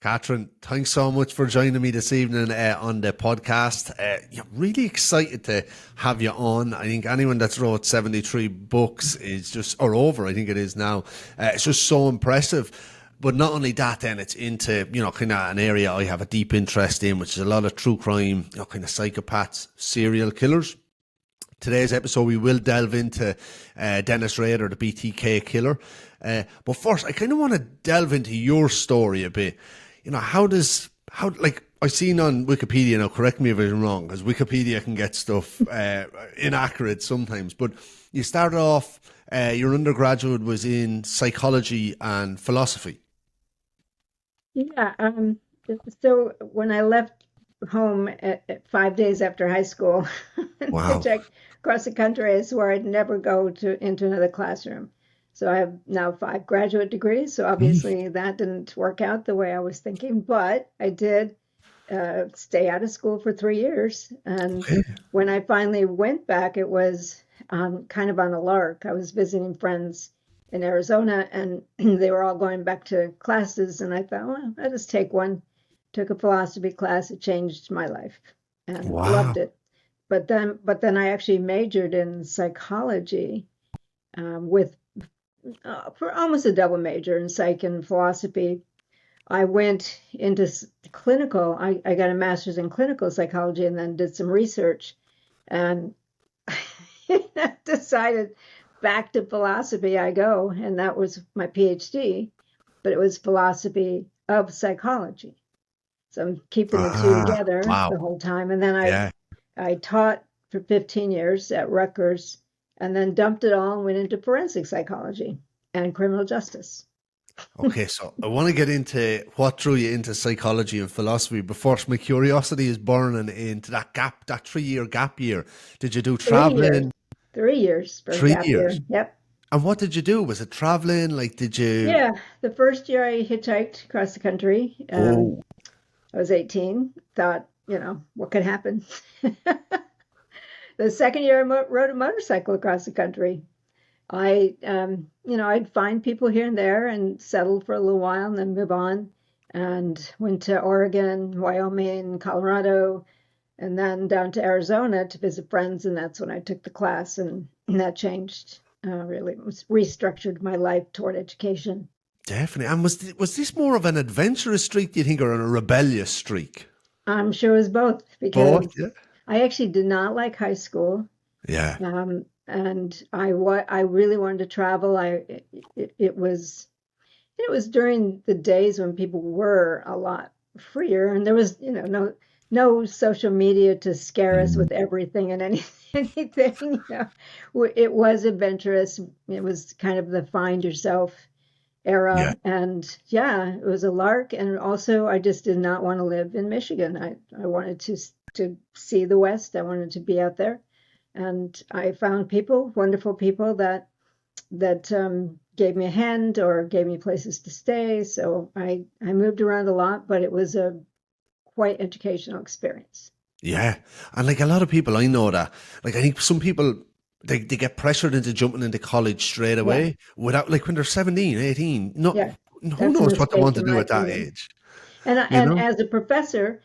Katherine, thanks so much for joining me this evening on the podcast. Yeah, really excited to have you on. I think anyone that's wrote 73 books is just, or over, I think it is now, it's just so impressive. But not only that, then it's into, kind of an area I have a deep interest in, which is a lot of true crime, kind of psychopaths, serial killers. Today's episode, we will delve into Dennis Rader, the BTK Killer. But first, I kind of want to delve into your story a bit. I've seen on Wikipedia, now correct me if I'm wrong, because Wikipedia can get stuff inaccurate sometimes, but you started off, your undergraduate was in psychology and philosophy. Yeah. So when I left home at 5 days after high school and Wow. hitchhiked across the country, I swore I'd never go into another classroom. So I have now 5 graduate degrees. So obviously that didn't work out the way I was thinking, but I did stay out of school for 3 years. And Okay. when I finally went back, it was kind of on a lark. I was visiting friends in Arizona and they were all going back to classes. And I thought, well, I'll just take one. Took a philosophy class. It changed my life and loved Wow. it. But then I actually majored in psychology with for almost a double major in psych and philosophy. I went into clinical. I got a master's in clinical psychology and then did some research and decided back to philosophy I go, and that was my PhD, but it was philosophy of psychology. So I'm keeping the two Ah, together wow. the whole time. And then Yeah. I taught for 15 years at Rutgers and then dumped it all and went into forensic psychology and criminal justice. Okay, so I want to get into what drew you into psychology and philosophy, but first, my curiosity is burning into that gap, that 3 year gap year. Did you do 3 years, traveling? 3 years for a Three gap years. year. Yep. And what did you do? Was it traveling? Like, did you? Yeah. The first year I hitchhiked across the country. Oh, I was 18, thought, what could happen? The second year I rode a motorcycle across the country. I'd find people here and there and settle for a little while and then move on. And went to Oregon, Wyoming, Colorado, and then down to Arizona to visit friends. And that's when I took the class, and that changed. Really, it was restructured my life toward education. definitely. And was this more of an adventurous streak, do you think, or a rebellious streak? I'm sure it was both Both. because Yeah. I actually did not like high school. Yeah. And I really wanted to travel. It was during the days when people were a lot freer, and there was no social media to scare us Mm. with everything and anything. It was adventurous. It was kind of the find yourself Yeah. era, and yeah, it was a lark. And also, I just did not want to live in Michigan. I wanted to see the West. I wanted to be out there, and I found people, wonderful people that gave me a hand or gave me places to stay. So I moved around a lot, but it was a quite educational experience. Yeah. And like a lot of people I know that, like I think some people they get pressured into jumping into college straight Yeah, away without like when they're 17, 18. No, yeah, who that's a knows what they want mistake to in my do at that opinion. age, you And know? as a professor,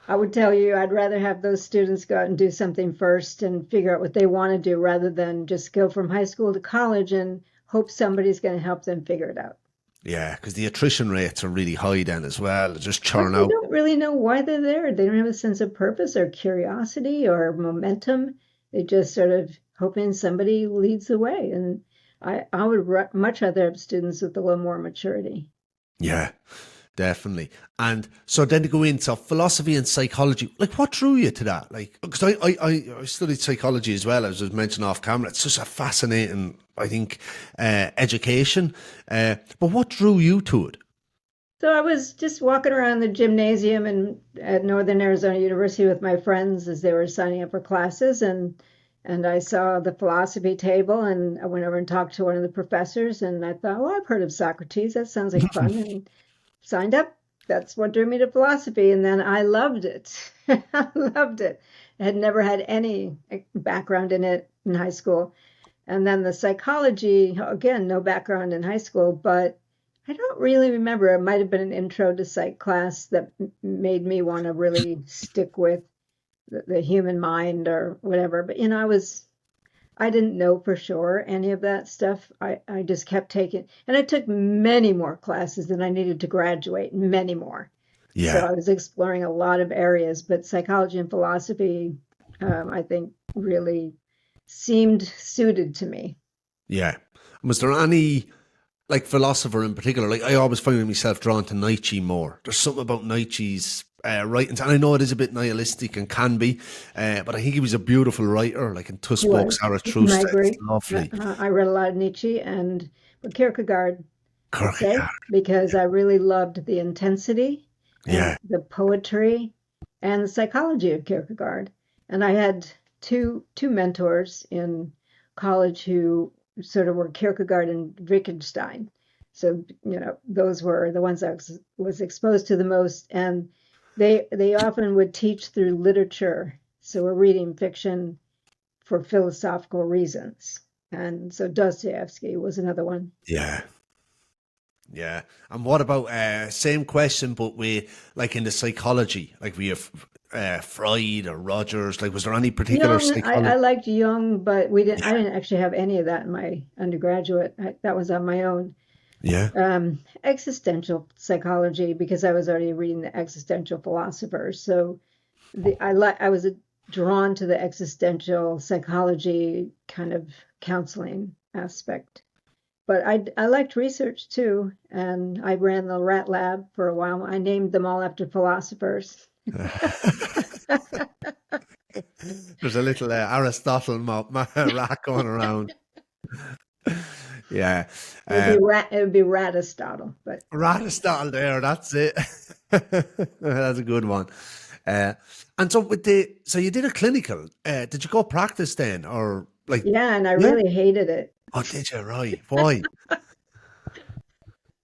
I would tell you I'd rather have those students go out and do something first and figure out what they want to do rather than just go from high school to college and hope somebody's going to help them figure it out. Yeah, because the attrition rates are really high then as well. They just Well, churn they out. don't really know why they're there. They don't have a sense of purpose or curiosity or momentum. They just sort of hoping somebody leads the way. And I would much rather have students with a little more maturity. Yeah, definitely. And so then to go into philosophy and psychology, like what drew you to that? Like, because I studied psychology as well, as I was mentioned off camera. It's just a fascinating, I think, education. But what drew you to it? So I was just walking around the gymnasium at Northern Arizona University with my friends as they were signing up for classes, and I saw the philosophy table, and I went over and talked to one of the professors, and I thought, well, I've heard of Socrates. That sounds like fun, and signed up. That's what drew me to philosophy, and then I loved it. I loved it. I had never had any background in it in high school, and then the psychology, again, no background in high school, but I don't really remember. It might have been an intro to psych class that made me want to really stick with the human mind or whatever. But I didn't know for sure any of that stuff. I just kept taking, and I took many more classes than I needed to graduate, many more. So Yeah. I was exploring a lot of areas, but psychology and philosophy, I think, really seemed suited to me. Yeah. Was there any like philosopher in particular? Like I always find myself drawn to Nietzsche more. There's something about Nietzsche's writings, and I know it is a bit nihilistic and can be, but I think he was a beautiful writer. Like in He Tussbrook was. I Zarathustra, it's agree. lovely. I read a lot of Nietzsche and but Kierkegaard, I'd say, Kierkegaard. because I really loved the intensity and Yeah. the poetry and the psychology of Kierkegaard. And I had two mentors in college who sort of were Kierkegaard and Wittgenstein. So, those were the ones I was exposed to the most. And they often would teach through literature. So we're reading fiction for philosophical reasons. And so Dostoevsky was another one. Yeah. Yeah. And what about same question, but with like in the psychology, like we have Freud or Rogers. Like, was there any particular Jung, I psychology? liked Jung, but I Yeah. didn't actually have any of that in my undergraduate. That was on my own. Yeah. Existential psychology, because I was already reading the existential philosophers. So I was drawn to the existential psychology kind of counseling aspect. But I liked research too, and I ran the rat lab for a while. I named them all after philosophers. There's a little Aristotle rat going around. Yeah. Uh, It would be Ratistotle, but Aristotle there, that's it. That's a good one. Uh, and so so you did a clinical. Did you go practice then, or like? yeah, and I Yeah. really hated it. Oh, did you? Right. Why?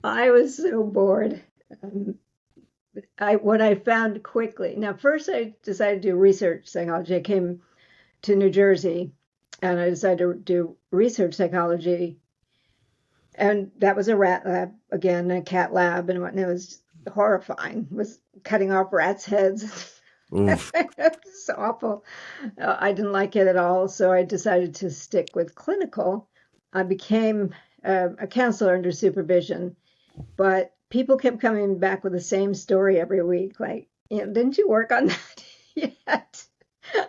I was so bored. Um, what I found quickly. Now, first I decided to do research psychology. I came to New Jersey, and I decided to do research psychology, and that was a rat lab again, a cat lab, and whatnot. It was horrifying. It was cutting off rats' heads. Oof. It's awful. I didn't like it at all, so I decided to stick with clinical. I became a counselor under supervision, but people kept coming back with the same story every week. Like, didn't you work on that yet?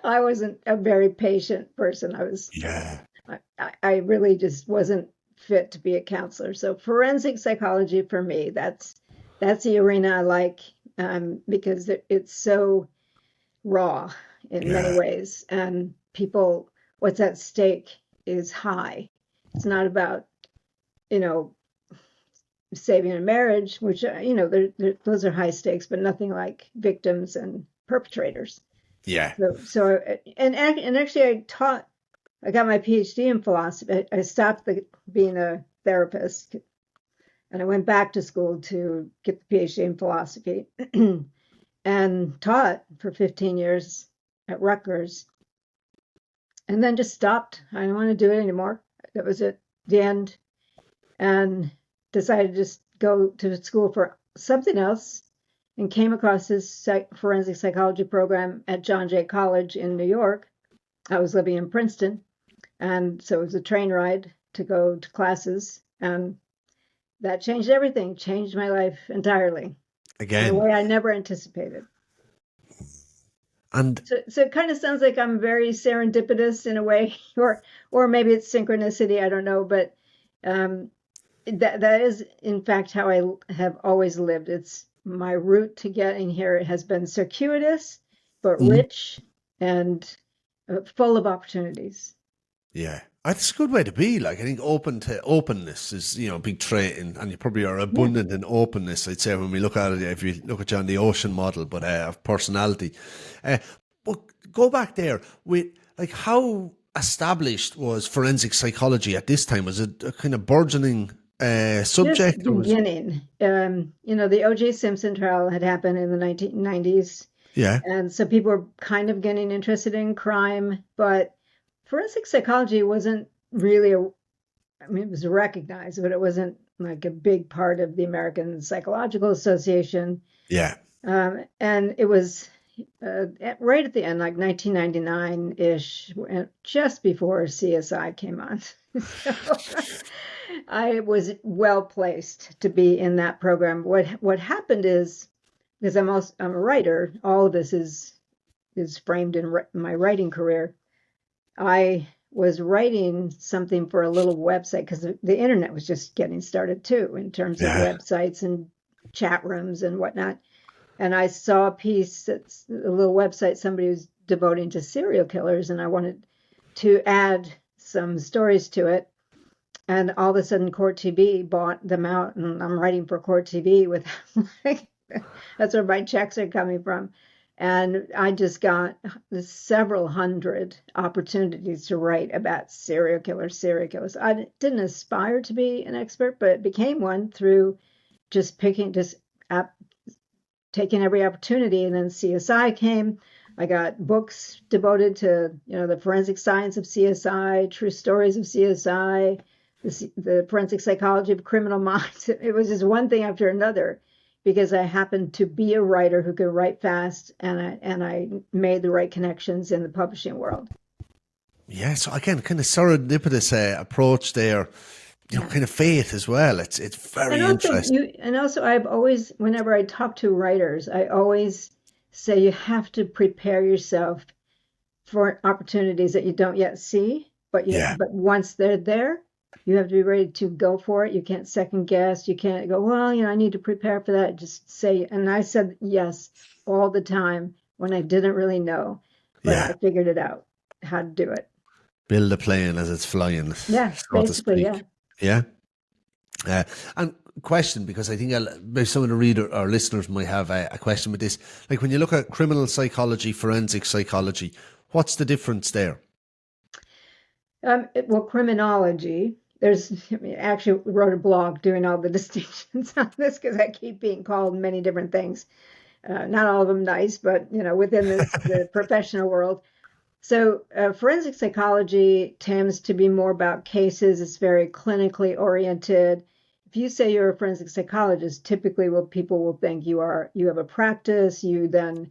I wasn't a very patient person. Yeah. I really just wasn't fit to be a counselor. So forensic psychology for me, that's the arena I like, because it's so raw in many Yeah. ways, and what's at stake is high. It's not about, you know, saving a marriage, which, those are high stakes, but nothing like victims and perpetrators. Yeah. And actually, I got my PhD in philosophy. I stopped being a therapist, and I went back to school to get the PhD in philosophy and taught for 15 years at Rutgers, and then just stopped. I didn't want to do it anymore. That was it, the end, and decided to just go to school for something else, and came across this forensic psychology program at John Jay College in New York. I was living in Princeton, and so it was a train ride to go to classes, and that changed everything, changed my life entirely in a Again. way I never anticipated. And So it kind of sounds like I'm very serendipitous in a way, or maybe it's synchronicity. I don't know, but um, that is in fact how I have always lived. It's my route to getting here has been circuitous, but mhm, rich and full of opportunities. yeah, that's a good way to be. Like, I think open to openness is, a big trait, and you probably are Yeah. abundant in openness. I'd say when we look at it, if you look at you on the ocean model, but of personality. Uh, but go back there with like how established was forensic psychology at this time? Was it a kind of burgeoning Just subject, or was beginning. The O.J. Simpson trial had happened in the 1990s, yeah, and so people were kind of getting interested in crime, but forensic psychology wasn't really I mean, it was recognized, but it wasn't like a big part of the American Psychological Association. Yeah. And it was right at the end, like 1999-ish, just before CSI came on. So I was well placed to be in that program. What happened is, because I'm a writer, all of this is framed in my writing career. I was writing something for a little website because the internet was just getting started too, in terms of Yeah. websites and chat rooms and whatnot. And I saw a piece that's a little website somebody was devoting to serial killers, and I wanted to add some stories to it. And all of a sudden, Court TV bought them out, and I'm writing for Court TV with like, that's where my checks are coming from. And I just got several hundred opportunities to write about serial killers. I didn't aspire to be an expert, but became one through just taking every opportunity. And then CSI came. I got books devoted to, the forensic science of CSI, true stories of CSI, the forensic psychology of criminal minds. It was just one thing after another, because I happened to be a writer who could write fast, and I made the right connections in the publishing world. Yeah. So again, kind of serendipitous approach there. Yeah. Kind of fate as well. It's very interesting. And also I've always, whenever I talk to writers, I always say you have to prepare yourself for opportunities that you don't yet see, but Yeah. once they're there, you have to be ready to go for it. You can't second guess. You can't go, well, I need to prepare for that. Just say, and I said yes all the time when I didn't really know, but I Yeah. figured it out how to do it. Build a plane as it's flying, Yeah, so to basically, yeah. speak. Yeah. And question, because I think maybe some of the reader or listeners might have a question with this. Like when you look at criminal psychology, forensic psychology, what's the difference there? Well, criminology, I actually wrote a blog doing all the distinctions on this because I keep being called many different things. Not all of them nice, but within the professional world. So forensic psychology tends to be more about cases. It's very clinically oriented. If you say you're a forensic psychologist, typically what people will think you have a practice. You then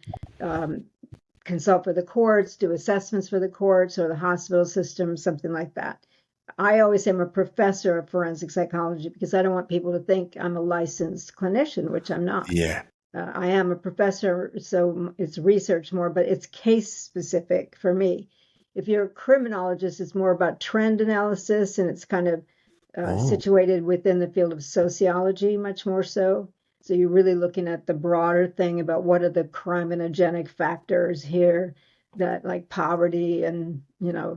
consult for the courts, do assessments for the courts or the hospital system, something like that. I always say I'm a professor of forensic psychology because I don't want people to think I'm a licensed clinician, which I'm not. Yeah. I am a professor, so it's research more, but it's case specific for me. If you're a criminologist, it's more about trend analysis, and it's kind of Oh, situated within the field of sociology, much more so. So you're really looking at the broader thing about what are the criminogenic factors here, that like poverty and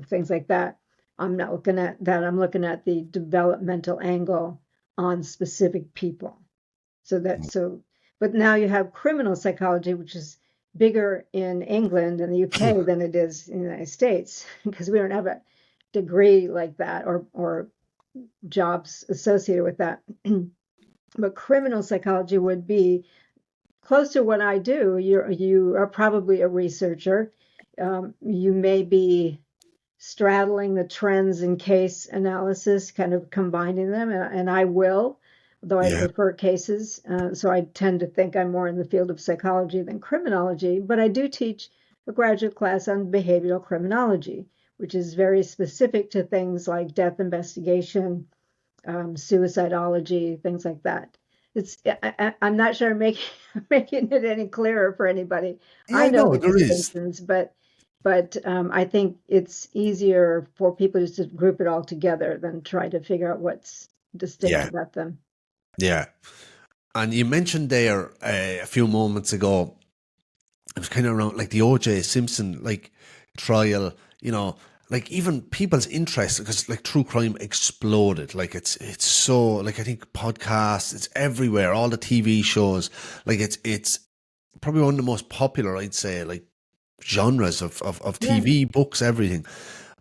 things like that. I'm not looking at that. I'm looking at the developmental angle on specific people. But now you have criminal psychology, which is bigger in England and the UK than it is in the United States, because we don't have a degree like that or jobs associated with that. But criminal psychology would be close to what I do. You are probably a researcher. You may be straddling the trends in case analysis, kind of combining them, and I will, though I yeah. prefer cases. So I tend to think I'm more in the field of psychology than criminology, but I do teach a graduate class on behavioral criminology, which is very specific to things like death investigation, suicidology, things like that. I'm not sure I'm making it any clearer for anybody. I Yeah, know no, the there is. distinctions, but I think it's easier for people to just group it all together than try to figure out what's distinct Yeah. about them. Yeah. And you mentioned there a few moments ago, it was kind of around like the OJ Simpson trial, like even people's interest, because like true crime exploded. Like it's so, like I think podcasts, it's everywhere, all the TV shows, like it's probably one of the most popular, I'd say, like genres of Yeah, TV, books, everything.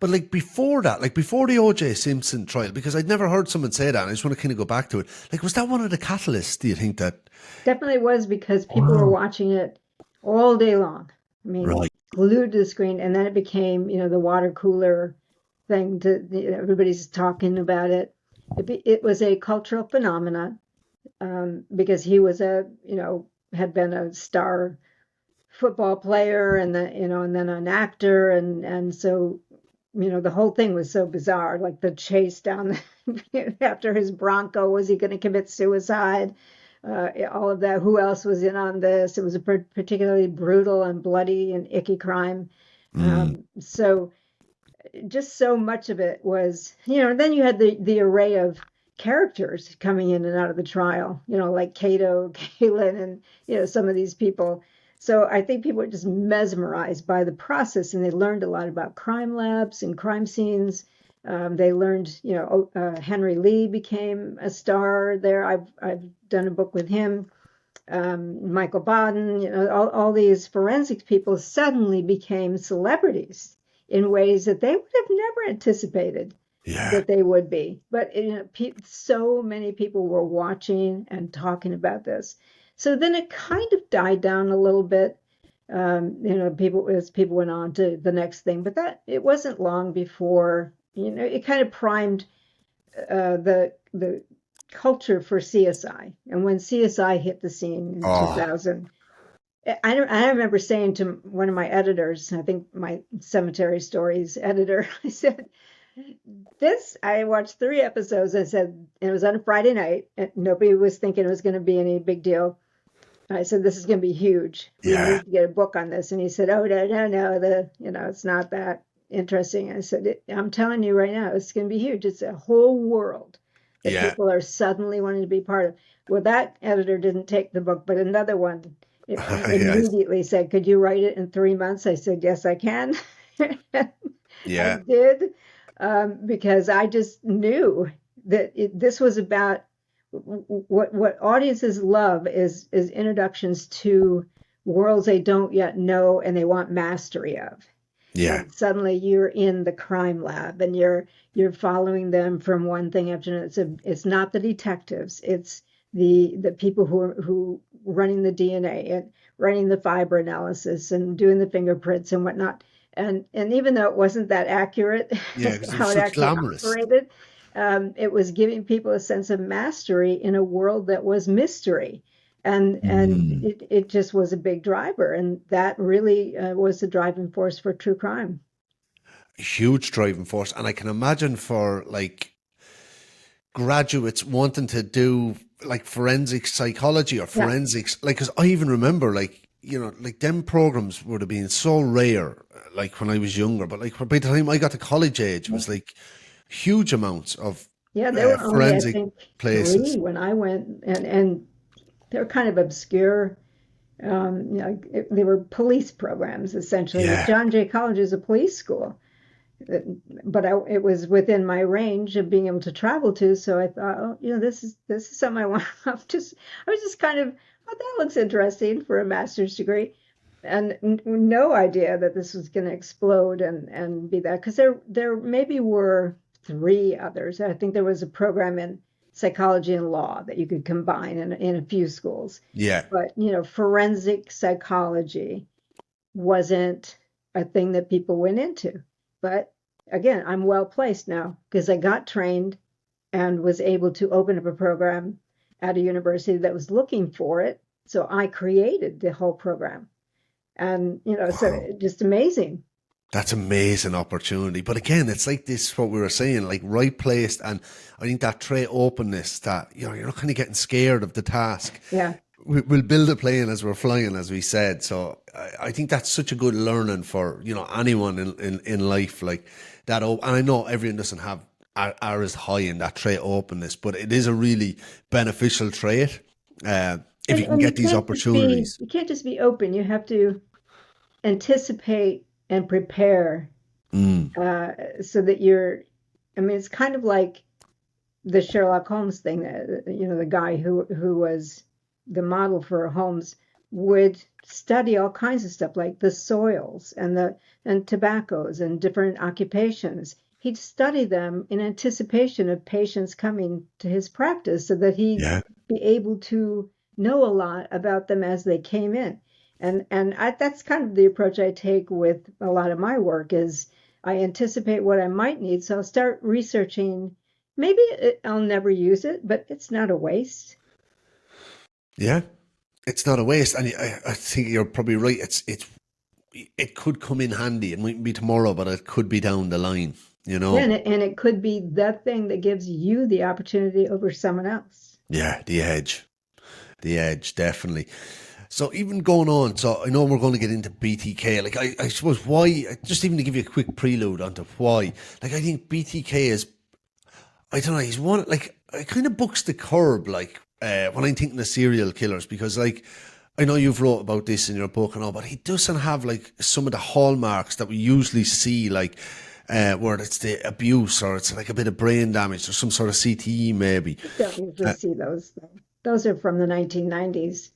But like before that, like before the OJ Simpson trial, because I'd never heard someone say that, and I just want to kind of go back to it. Like, was that one of the catalysts, do you think that? definitely was because people were Wow. watching it all day long. I mean, Right. glued to the screen, and then it became, the water cooler thing. Everybody's talking about it. It was a cultural phenomenon, because he was had been a star football player, and and then an actor, and so the whole thing was so bizarre, like the chase down after his Bronco. Was he going to commit suicide? All of that. Who else was in on this? It was a particularly brutal and bloody and icky crime. Mm. So just so much of it was, and then you had the array of characters coming in and out of the trial, like Cato, Galen, and some of these people. So I think people were just mesmerized by the process, and they learned a lot about crime labs and crime scenes. They learned, Henry Lee became a star there. I've done a book with him. Michael Baden, all these forensics people suddenly became celebrities in ways that they would have never anticipated Yeah. that they would be. But so many people were watching and talking about this. So then it kind of died down a little bit. People, as people went on to the next thing, but that it wasn't long before it kind of primed the culture for CSI. And when CSI hit the scene in Oh, 2000, I remember saying to one of my editors, I think my Cemetery Stories editor, I said, I watched 3 episodes. I said, it was on a Friday night, and nobody was thinking it was going to be any big deal. I said, this is going to be huge. We yeah. need to get a book on this. And he said, oh, no, no, no, it's not that interesting. I said, I'm telling you right now, it's going to be huge. It's a whole world that Yeah. people are suddenly wanting to be part of. Well, that editor didn't take the book, but another one Yes. immediately said, could you write it in 3 months? I said, yes, I can. I Yeah. did, because I just knew that this was about what audiences love is introductions to worlds they don't yet know and they want mastery of. Yeah. And suddenly you're in the crime lab and you're following them from one thing after another. It's not the detectives, it's the people who running the DNA and running the fiber analysis and doing the fingerprints and whatnot. And even though it wasn't that accurate Yeah. Because it was how it so actually glamorous. operated, it was giving people a sense of mastery in a world that was mystery. And Mm. it just was a big driver, and that really was the driving force for true crime. Huge driving force. And I can imagine for like graduates wanting to do like forensic psychology or Yeah, forensics, like, because I even remember, like, like them programs would have been so rare, like when I was younger, but like by the time I got to college age, it was like huge amounts of yeah, there were only, I forensic think, places. 3 when I went, and they're kind of obscure. They were police programs essentially. Yeah. John Jay College is a police school, but it was within my range of being able to travel to. So I thought, oh, this is something I want. I was just kind of, oh, that looks interesting for a master's degree, and no idea that this was going to explode and be that, because there maybe were 3 others. I think there was a program in psychology and law that you could combine in a few schools, Yeah. but forensic psychology wasn't a thing that people went into. But again, I'm well placed now because I got trained and was able to open up a program at a university that was looking for it. So I created the whole program. And, so Wow. just amazing. That's amazing opportunity. But again, it's like this, what we were saying, like right placed. And I think that trait openness that, you're not kind of getting scared of the task. Yeah. We'll build a plane as we're flying, as we said. So I think that's such a good learning for, anyone in life like that. And I know everyone doesn't have are as high in that trait openness, but it is a really beneficial trait if you can And get these opportunities. you can't just be open. You have to anticipate and prepare, Mm, so that I mean, it's kind of like the Sherlock Holmes thing that the guy who was the model for Holmes would study all kinds of stuff like the soils and tobaccos and different occupations. He'd study them in anticipation of patients coming to his practice so that he'd yeah. be able to know a lot about them as they came in. That's kind of the approach I take with a lot of my work is I anticipate what I might need. So I'll start researching maybe I'll never use it, but it's not a waste. Yeah, it's not a waste, and I think you're probably right. It could come in handy. It mightn't be tomorrow, but it could be down the line. You Yeah, know. and it could be the thing that gives you the opportunity over someone else. Yeah, the edge, definitely. So even going on, so I know we're going to get into BTK. Like I suppose why, just even to give you a quick prelude onto why. Like I think BTK is, I don't know, he's one like it kind of books the curb. Like when I'm thinking of serial killers, because like I know you've wrote about this in your book and all, but he doesn't have like some of the hallmarks that we usually see, like. Where it's the abuse or it's like a bit of brain damage or some sort of CTE maybe. Don't usually Uh, see those, though. Those are from the 1990s.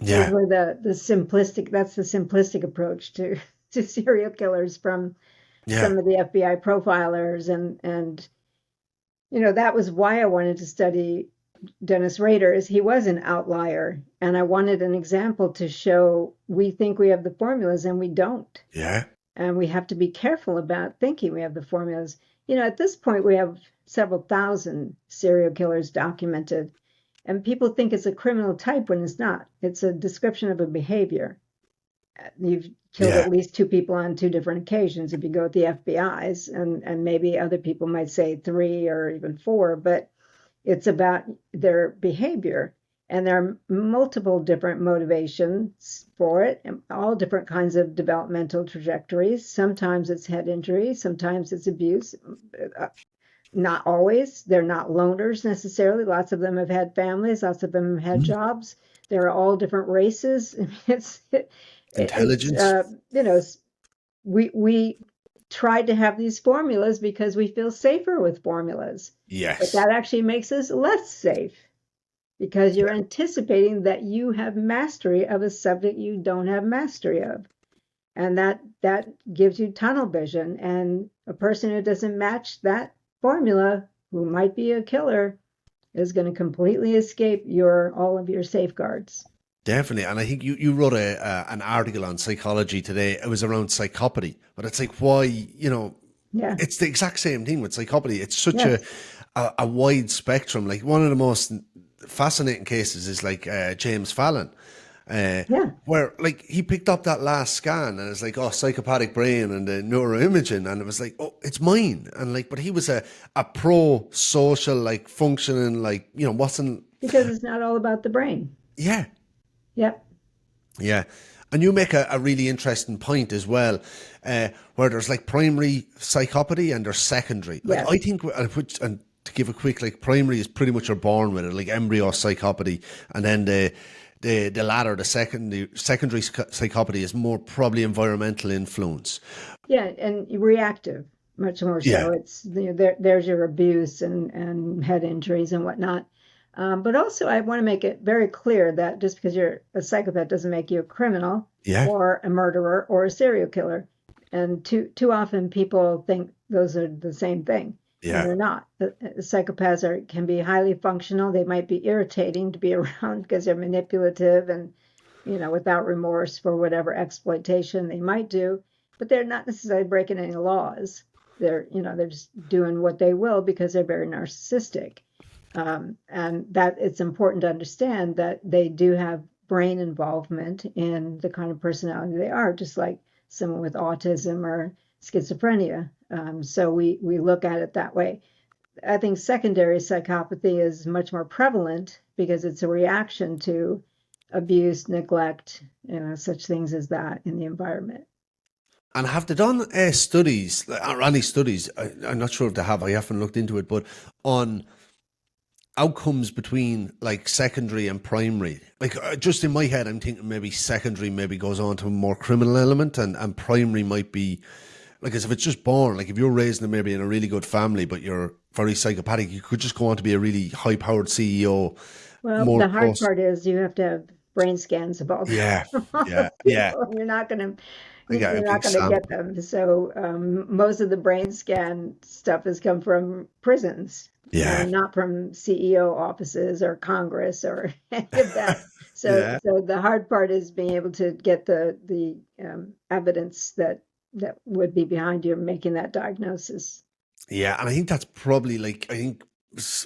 Those yeah, were the simplistic, that's the simplistic approach to to serial killers from yeah, some of the FBI profilers, and that was why I wanted to study Dennis Rader. Is he was an outlier, and I wanted an example to show we think we have the formulas and we don't. yeah, And we have to be careful about thinking we have the formulas. At this point, we have several thousand serial killers documented, and people think it's a criminal type when it's not. It's a description of a behavior. You've killed yeah. at least two people on two different occasions if you go with the FBI's, and maybe other people might say three or even four, but it's about their behavior. And there are multiple different motivations for it, and all different kinds of developmental trajectories. Sometimes it's head injury, sometimes it's abuse. Not always. They're not loners necessarily. Lots of them have had families, lots of them have had Mm. jobs. There are all different races. It's Intelligence. we tried to have these formulas because we feel safer with formulas, but Yes. that actually makes us less safe because you're anticipating that you have mastery of a subject you don't have mastery of, and that gives you tunnel vision. And a person who doesn't match that formula, who might be a killer, is going to completely escape your all of your safeguards. Definitely, and I think you wrote an article on Psychology Today. It was around psychopathy, but it's like why Yeah. it's the exact same thing with psychopathy. It's such a, Yes. a a wide spectrum. Like one of the most fascinating cases is like James Fallon, uh, Yeah. where like he picked up that last scan and it's like oh psychopathic brain and the neuroimaging and it was like oh it's mine and like but he was a pro social like functioning like wasn't Because it's not all about the brain. yeah. Yep. Yeah. And you make a really interesting point as well, where there's like primary psychopathy and there's secondary. Like I Yes. think, and to give a quick, like primary is pretty much you're born with it, like embryo psychopathy, and then the latter, the secondary psychopathy is more probably environmental influence. Yeah, and reactive, much more Yeah, so. It's there's your abuse and head injuries and whatnot. But also, I want to make it very clear that just because you're a psychopath doesn't make you a criminal yeah, or a murderer or a serial killer. And too often people think those are the same thing, and yeah, they're not. Psychopaths can be highly functional. They might be irritating to be around because they're manipulative and without remorse for whatever exploitation they might do, but they're not necessarily breaking any laws. They're just doing what they will because they're very narcissistic. And that it's important to understand that they do have brain involvement in the kind of personality they are, just like someone with autism or schizophrenia. So we look at it that way. I think secondary psychopathy is much more prevalent because it's a reaction to abuse, neglect, such things as that in the environment. and have they done studies or any studies? I'm not sure if they have. I haven't looked into it, but on outcomes between like secondary and primary. Like just in my head, I'm thinking maybe secondary maybe goes on to a more criminal element, and primary might be like as if it's just born. Like if you're raised in maybe in a really good family, but you're very psychopathic, you could just go on to be a really high powered CEO. Well, More the hard close. part is you have to have brain scans of all, Yeah, of all yeah, those yeah. people, and you're not going to I got a you're not big going to get sample. them. So most of the brain scan stuff has come from prisons, Yeah, not from CEO offices or Congress or any of that. So, yeah. so the hard part is being able to get the evidence that would be behind you making that diagnosis. Yeah, and I think that's probably like I think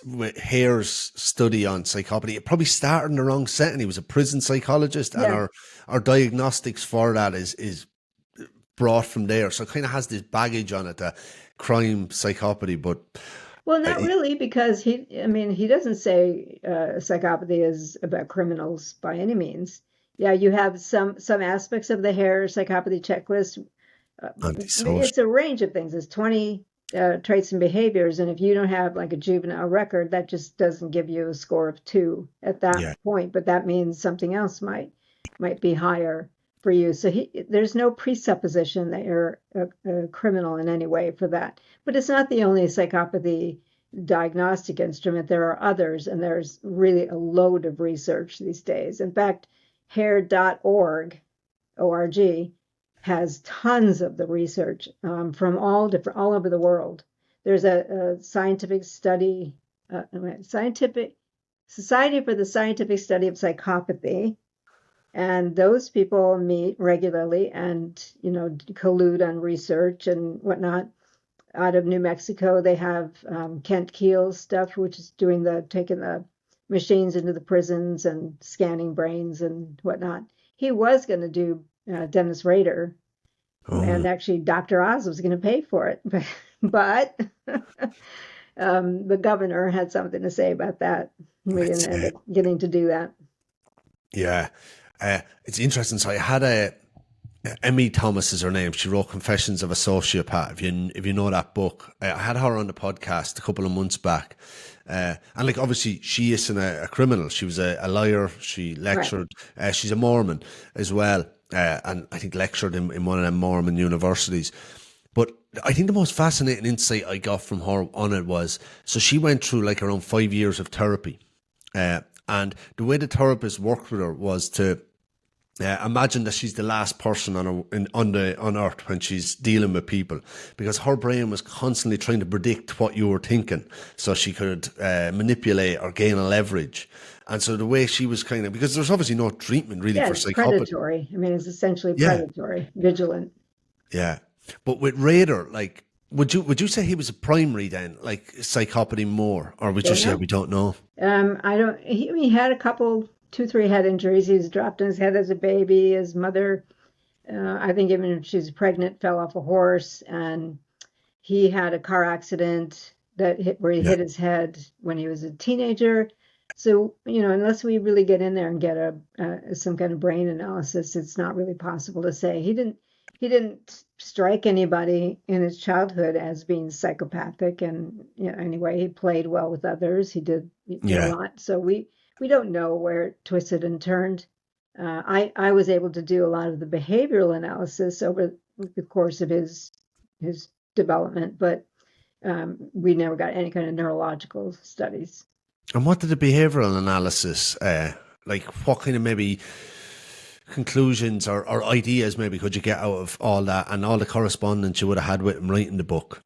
with Hare's study on psychopathy, it probably started in the wrong setting. He was a prison psychologist, and Yeah. our diagnostics for that is brought from there. So it kind of has this baggage on it, crime psychopathy. But Well, not I, really, because I mean, he doesn't say psychopathy is about criminals by any means. Yeah, you have some aspects of the Hare psychopathy checklist. antisocial, It's a range of things. It's 20 traits and behaviors, and if you don't have like a juvenile record, that just doesn't give you a score of 2 at that yeah, point. But that means something else might be higher for you. So there's no presupposition that you're a criminal in any way for that. But it's not the only psychopathy diagnostic instrument. There are others, and there's really a load of research these days. In fact, hair.org, org, has tons of the research from all over the world. There's a scientific study, scientific Society for the Scientific Study of Psychopathy, and those people meet regularly and collude on research and whatnot. Out of New Mexico, they have Kent Keel's stuff, which is taking the machines into the prisons and scanning brains and whatnot. He was going to do Dennis Rader, oh, and actually Dr. Oz was going to pay for it, but the governor had something to say about that. We it's didn't end up getting to do that. yeah, it's interesting. So I had a Emmy Thomas is her name. She wrote Confessions of a Sociopath. If you know that book, I had her on the podcast a couple of months back, and like obviously she isn't a criminal. She was a lawyer. She Right. lectured. She's a Mormon as well, and I think lectured in one of them Mormon universities. But I think the most fascinating insight I got from her on it was so she went through like around 5 years of therapy, and the way the therapist worked with her was to imagine that she's the last person on earth when she's dealing with people, because her brain was constantly trying to predict what you were thinking, so she could manipulate or gain a leverage. And so the way she was kind of, because there's obviously no treatment really Yeah, for it's psychopathy. predatory. I mean, it's essentially Yeah, predatory, vigilant. yeah. But with Rader, like, would you say he was a primary then, like psychopathy more, or would you Don't say know. we don't know? I don't. He had a couple, two, three head injuries. He was dropped on his head as a baby. His mother, I think, even if she was pregnant, fell off a horse, and he had a car accident where he Yeah, hit his head when he was a teenager. So, unless we really get in there and get some kind of brain analysis, it's not really possible to say. He didn't strike anybody in his childhood as being psychopathic, and anyway, he played well with others. He did a yeah. lot. So we don't know where it twisted and turned. I was able to do a lot of the behavioral analysis over the course of his development, but we never got any kind of neurological studies. And what did the behavioral analysis, like, what kind of maybe conclusions or ideas maybe could you get out of all that and all the correspondence you would have had with him writing the book?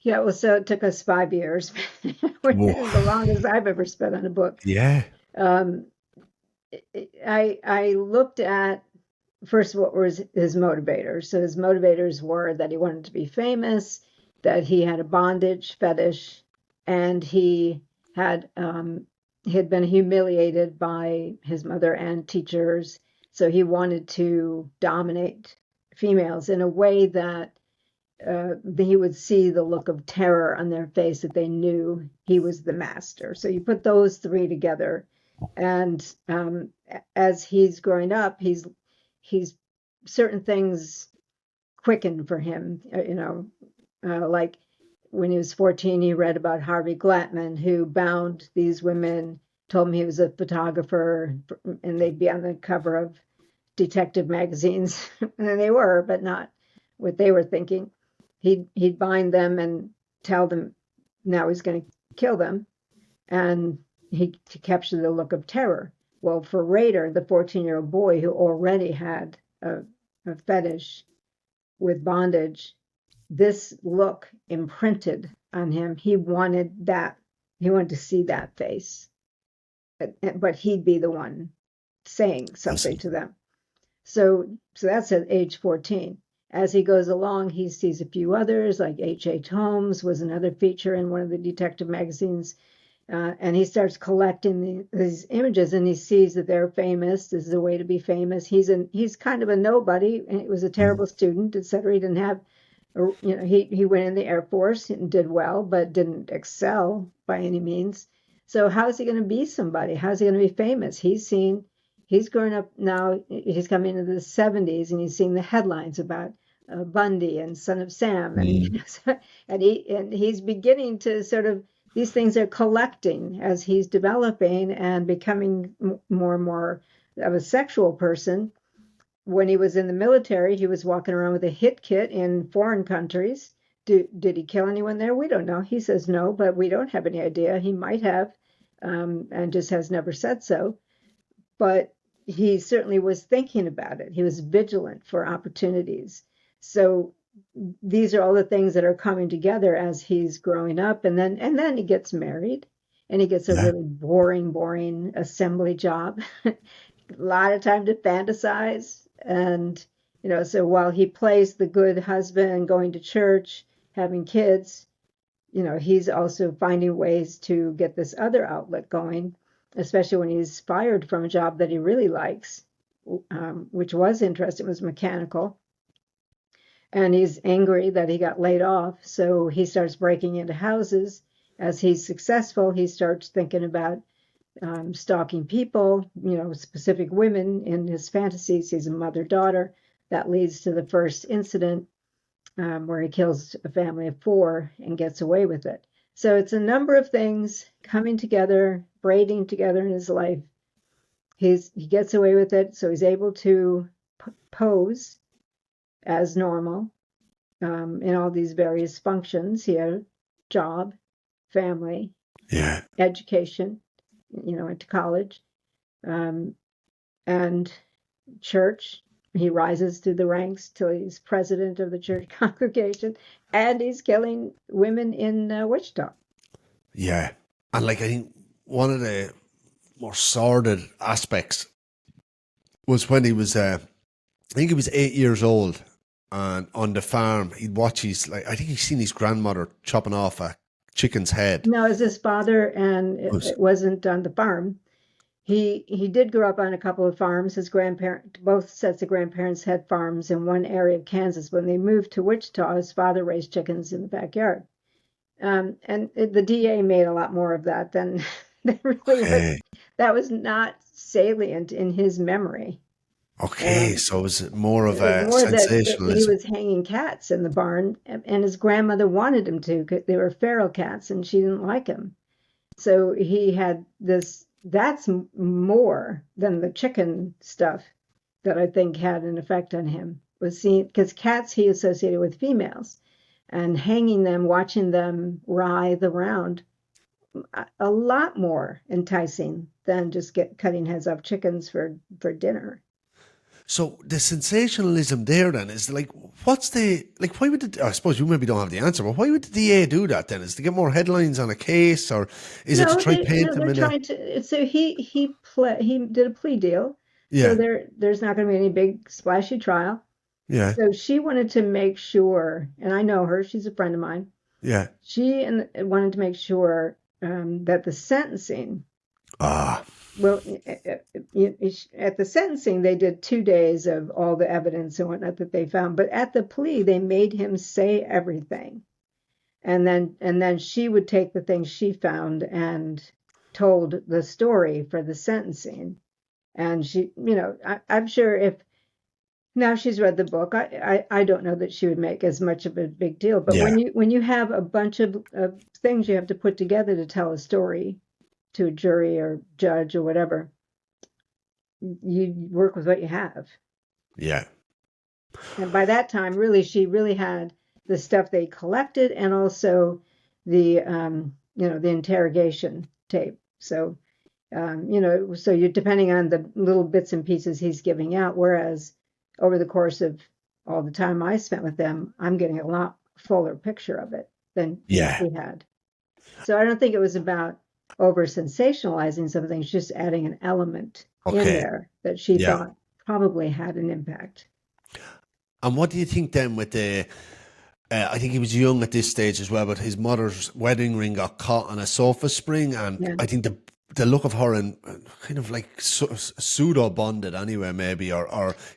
Yeah, well, so it took us 5 years, which Whoa. is the longest I've ever spent on a book. Yeah. Um, I looked at first what was his motivators. So his motivators were that he wanted to be famous, that he had a bondage fetish, and he had been humiliated by his mother and teachers. So he wanted to dominate females in a way that he would see the look of terror on their face, that they knew he was the master. So you put those three together, and as he's growing up, he's certain things quicken for him. Like when he was 14, he read about Harvey Glatman, who bound these women, told him he was a photographer, and they'd be on the cover of detective magazines, and they were, but not what they were thinking. He'd bind them and tell them now he's going to kill them, and to capture the look of terror. Well, for Rader, the 14-year-old boy who already had a fetish with bondage, this look imprinted on him. He wanted that. He wanted to see that face, but he'd be the one saying I something see. to them. So that's at age 14. as he goes along, he sees a few others, like H.H. Holmes was another feature in one of the detective magazines. And he starts collecting these images, and he sees that they're famous. This is a way to be famous. He's kind of a nobody, and he was a Mm. terrible student, etc. He didn't have, he went in the Air Force and did well, but didn't excel by any means. So how is he going to be somebody? How is he going to be famous? He's growing up now. He's coming into the 70s, and he's seeing the headlines about Bundy and Son of Sam, and Mm. he's beginning to sort of, these things are collecting as he's developing and becoming more and more of a sexual person. When he was in the military, he was walking around with a hit kit in foreign countries. Did he kill anyone there? We don't know. He says no, but we don't have any idea. He might have, and just has never said so. But he certainly was thinking about it. He was vigilant for opportunities. So these are all the things that are coming together as he's growing up, and then he gets married, and he gets a Yeah. really boring assembly job. A lot of time to fantasize, and so while he plays the good husband, going to church, having kids, he's also finding ways to get this other outlet going, especially when he's fired from a job that he really likes, which was interesting, was mechanical. And he's angry that he got laid off. So he starts breaking into houses. As he's successful, he starts thinking about stalking people, specific women in his fantasies. He's a mother daughter. That leads to the first incident where he kills a family of four and gets away with it. So it's a number of things coming together, braiding together in his life. He gets away with it, so he's able to pose as normal in all these various functions. He had a job, family, Yeah. education, went to college, um, and church. He rises through the ranks till he's president of the church congregation, and he's killing women in Wichita. Yeah. And like I think one of the more sordid aspects was when he was I think he was 8 years old, and on the farm he'd watch his, like I think he's seen his grandmother chopping off a chicken's head. No, as his father, and It was it wasn't on the farm. He did grow up on a couple of farms. His grandparent, both sets of grandparents had farms in one area of Kansas. When they moved to Wichita, his father raised chickens in the backyard. The DA made a lot more of that than that really was. okay. That was not salient in his memory. Okay, Um, so it was more of it was a more that he sensationalism. was hanging cats in the barn, and his grandmother wanted him to, 'cause they were feral cats, and she didn't like him. So he had this. That's more than the chicken stuff that I think had an effect on him. Was seeing, because cats he associated with females, and hanging them, watching them writhe around, a lot more enticing than just cutting heads off chickens for dinner. So the sensationalism there then is like, what's the, like, why would the, I suppose you maybe don't have the answer, but why would the DA do that then? Is to get more headlines on a case, or is it to No, try they paint no, them they're in a, trying to. So he did a plea deal. So yeah, there's not going to be any big splashy trial. yeah, So she wanted to make sure, and I know her, she's a friend of mine. yeah. Wanted to make sure that the sentencing, Ah, well, at the sentencing, they did 2 days of all the evidence and whatnot that they found. But at the plea, they made him say everything. And then she would take the things she found and told the story for the sentencing. And she, I'm sure if now she's read the book, I don't know that she would make as much of a big deal. But yeah, when you have a bunch of things you have to put together to tell a story to a jury or judge or whatever, you work with what you have. yeah, And by that time, really, she really had the stuff they collected, and also the interrogation tape. So, so you're depending on the little bits and pieces he's giving out. Whereas over the course of all the time I spent with them, I'm getting a lot fuller picture of it than yeah. she had. So I don't think it was about over sensationalizing something, just adding an element in Okay, there that she yeah. thought probably had an impact. And what do you think then with I think he was young at this stage as well, but his mother's wedding ring got caught on a sofa spring, and Yeah. I think the look of her and kind of like pseudo bonded anyway, maybe, or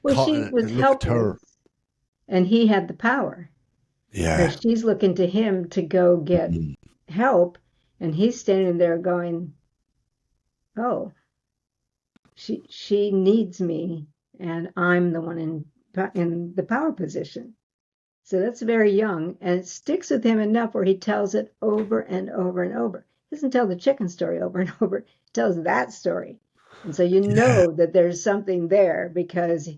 Well, caught she in a was look at helpless, her. and he had the power Yeah. because she's looking to him to go get Mm. help, and he's standing there going, "Oh, she needs me, and I'm the one in the power position." So that's very young, and it sticks with him enough where he tells it over and over and over. He doesn't tell the chicken story over and over. He tells that story. And so you Yeah. know that there's something there because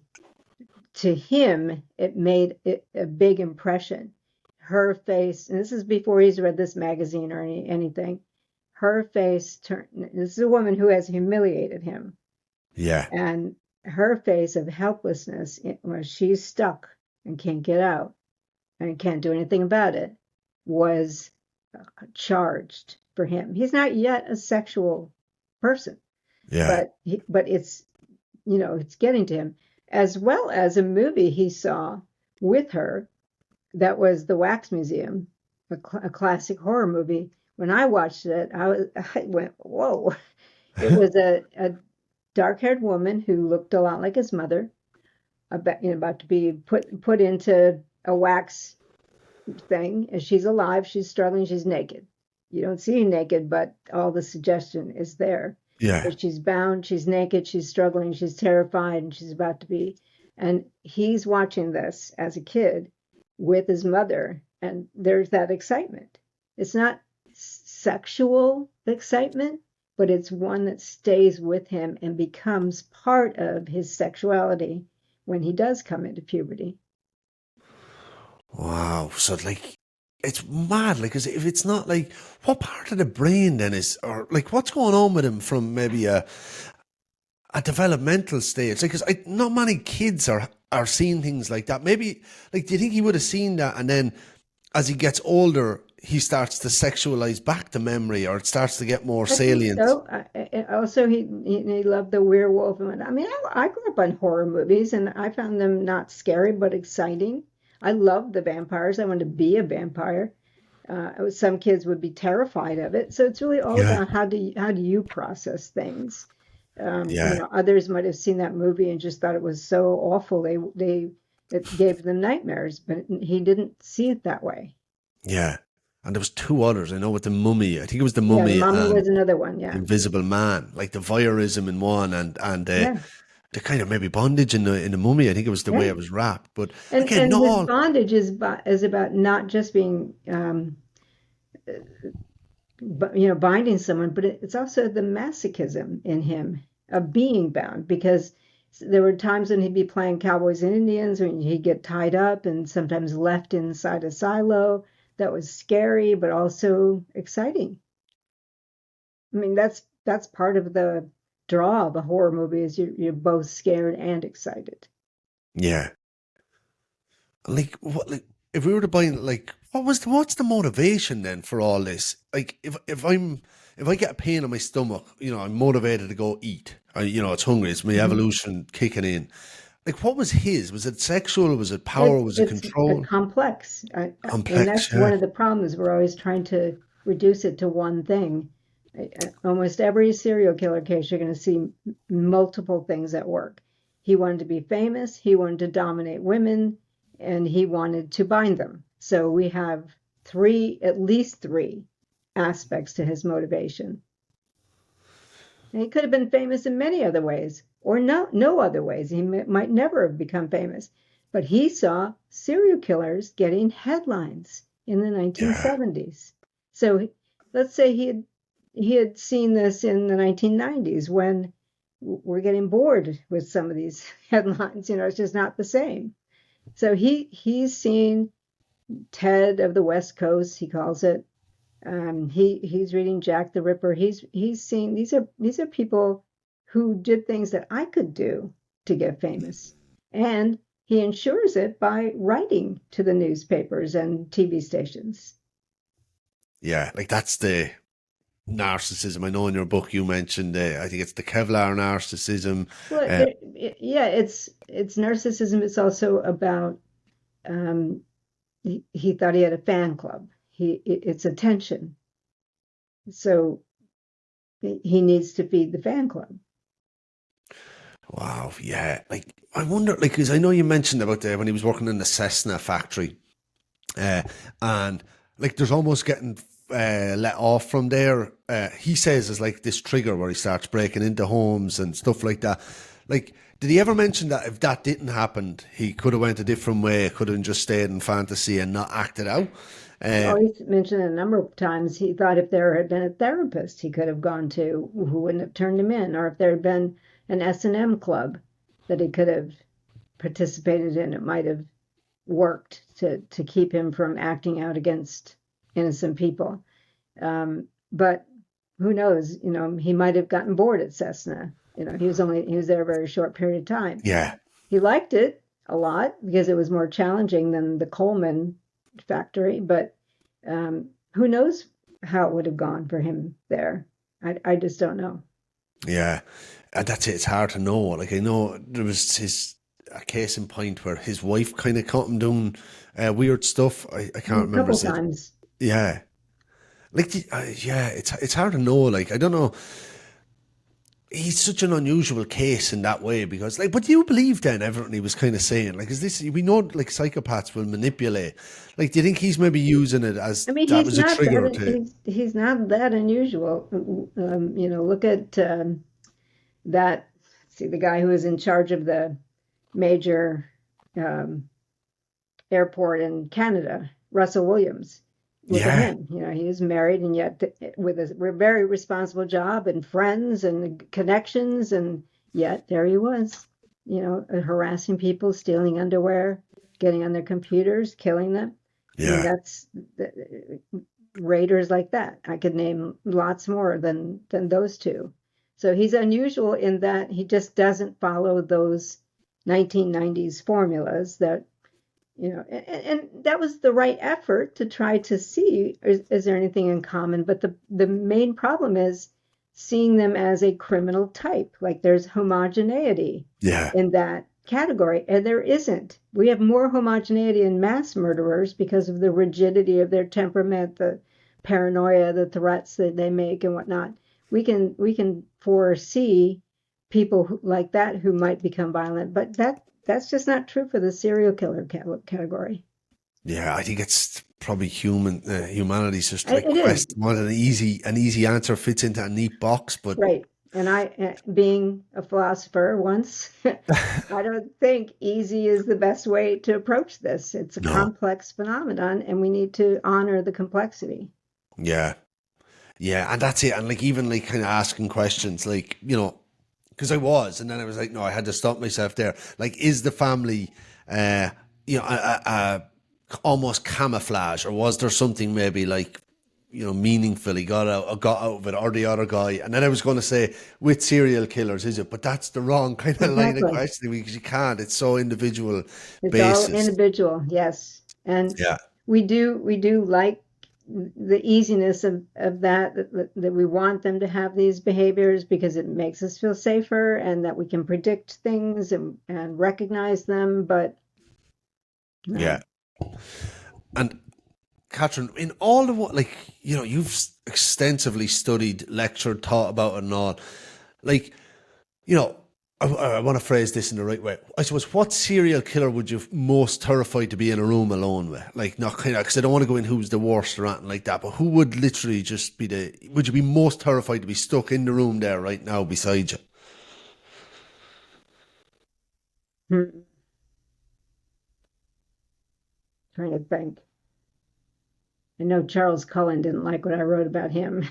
to him it made it a big impression. Her face, and this is before he's read this magazine or anything, her face turned. This is a woman who has humiliated him, Yeah. and her face of helplessness where she's stuck and can't get out and can't do anything about it was charged for him. He's not yet a sexual person, Yeah. but it's it's getting to him, as well as a movie he saw with her that was The Wax Museum, a classic horror movie. When I watched it, I went, whoa. It was a dark-haired woman who looked a lot like his mother, about to be put into a wax thing. And she's alive, she's struggling, she's naked. You don't see her naked, but all the suggestion is there. Yeah. But she's bound, she's naked, she's struggling, she's terrified, and she's about to be. And he's watching this as a kid with his mother, and there's that excitement. It's not sexual excitement, but it's one that stays with him and becomes part of his sexuality when he does come into puberty. Wow. So like, it's mad. Like, 'cause if it's not like, what part of the brain then is, or like, what's going on with him from maybe a developmental stage? Like, 'cause not many kids are seeing things like that. Maybe, like, do you think he would have seen that, and then as he gets older, he starts to sexualize back the memory, or it starts to get more I think salient? so. Also, he loved the werewolf. And I mean, I grew up on horror movies, and I found them not scary but exciting. I loved the vampires. I wanted to be a vampire. Some kids would be terrified of it. So it's really all Yeah. about how do you process things. Yeah. Others might have seen that movie and just thought it was so awful. It gave them nightmares, but he didn't see it that way. Yeah. And there was two others. I know with the mummy. I think it was the Yeah, the mummy mummy and was another one. the Yeah, Invisible Man, like the voyeurism in one, and yeah, the kind of maybe bondage in the mummy. I think it was the way yeah. it was wrapped. But And again, and not his all. bondage is about not just being binding someone, but it's also the masochism in him of being bound because there were times when he'd be playing cowboys and Indians when he'd get tied up and sometimes left inside a silo. That was scary, but also exciting. I mean, that's part of the draw of a horror movie is you're both scared and excited. Yeah. Like what? Like if we were to buy, like, what's the motivation then for all this? Like if I get a pain in my stomach, I'm motivated to go eat. It's hungry. It's my Mhm. evolution kicking in. Like, what was his? Was it sexual? Was it power? It's Was it it's a control? complex, and Complex. that's Yeah. one of the problems. We're always trying to reduce it to one thing. Almost every serial killer case, you're going to see multiple things at work. He wanted to be famous, he wanted to dominate women, and he wanted to bind them. So we have at least three aspects to his motivation. And he could have been famous in many other ways, or no other ways. He might never have become famous. But he saw serial killers getting headlines in the Yeah. 1970s. So let's say he had seen this in the 1990s when we're getting bored with some of these headlines. It's just not the same. So he's seen Ted of the West Coast, he calls it. He's reading Jack the Ripper. He's seen these are people who did things that I could do to get famous, and he ensures it by writing to the newspapers and TV stations. Yeah. Like that's the narcissism. I know in your book you mentioned, I think it's the Kevlar narcissism. Well, Uh, yeah, it's narcissism. It's also about um, he thought he had a fan club. It's attention, so he needs to feed the fan club. Wow, yeah. Like I wonder, like, because I know you mentioned about when he was working in the Cessna factory, uh, and like there's almost getting let off from there. He says is like this trigger where he starts breaking into homes and stuff like that. Like, did he ever mention that if that didn't happen, he could have went a different way, could have just stayed in fantasy and not acted out? Uh, Well, he's mentioned a number of times he thought if there had been a therapist he could have gone to who wouldn't have turned him in, or if there had been an S&M club that he could have participated in, it might have worked to keep him from acting out against innocent people. But who knows? He might have gotten bored at Cessna. He was there a very short period of time. yeah, He liked it a lot because it was more challenging than the Coleman factory, but who knows how it would have gone for him there. I just don't know. yeah. And that's it. It's hard to know. Like I know there was a case in point where his wife kind of caught him doing weird stuff. I can't A remember. couple Is it? times. Yeah. Like, yeah, it's hard to know. Like, I don't know. He's such an unusual case in that way because, like, but do you believe then everything he was kind of saying? Like, is this, we know, like, psychopaths will manipulate. Like, do you think he's maybe using it as I mean, that was a trigger to, he's not that unusual. Look at that. See, the guy who was in charge of the major um, airport in Canada, Russell Williams. Look at yeah, him. He is married and yet with a very responsible job and friends and connections, and yet there he was, harassing people, stealing underwear, getting on their computers, killing them. I mean, yeah, that's raiders like that. I could name lots more than those two. So he's unusual in that he just doesn't follow those 1990s formulas that and that was the right effort to try to see is there anything in common, but the main problem is seeing them as a criminal type, like there's homogeneity yeah, in that category, and there isn't. We have more homogeneity in mass murderers because of the rigidity of their temperament, the paranoia, the threats that they make and whatnot. We can foresee people like that who might become violent, but that's just not true for the serial killer category. yeah. I think it's probably humanity's just like It is, quest. Want an easy answer fits into a neat box, but right. And being a philosopher once, I don't think easy is the best way to approach this. It's a no, complex phenomenon, and we need to honor the complexity. yeah, yeah. And that's it. And like, even like kind of asking questions, like, because I was, and then I was like, no, I had to stop myself there. Like, is the family, uh, almost camouflage, or was there something maybe like, meaningful he got out of it, or the other guy? And then I was going to say, with serial killers, is it? But that's the wrong kind of line of Exactly. questioning because you can't. It's so individual It's all basis. individual, yes. And Yeah, we do like the easiness of that we want them to have these behaviors because it makes us feel safer and that we can predict things and recognize them. But yeah. no, And Catherine, in all the what, like, you've extensively studied, lectured, thought about it and all. Like, you know, I want to phrase this in the right way. I suppose, what serial killer would you most terrified to be in a room alone with? Like, not kind of, because I don't want to go in who's the worst or anything like that, but who would literally just be would you be most terrified to be stuck in the room there right now beside you? hmm, trying to think. I know Charles Cullen didn't like what I wrote about him.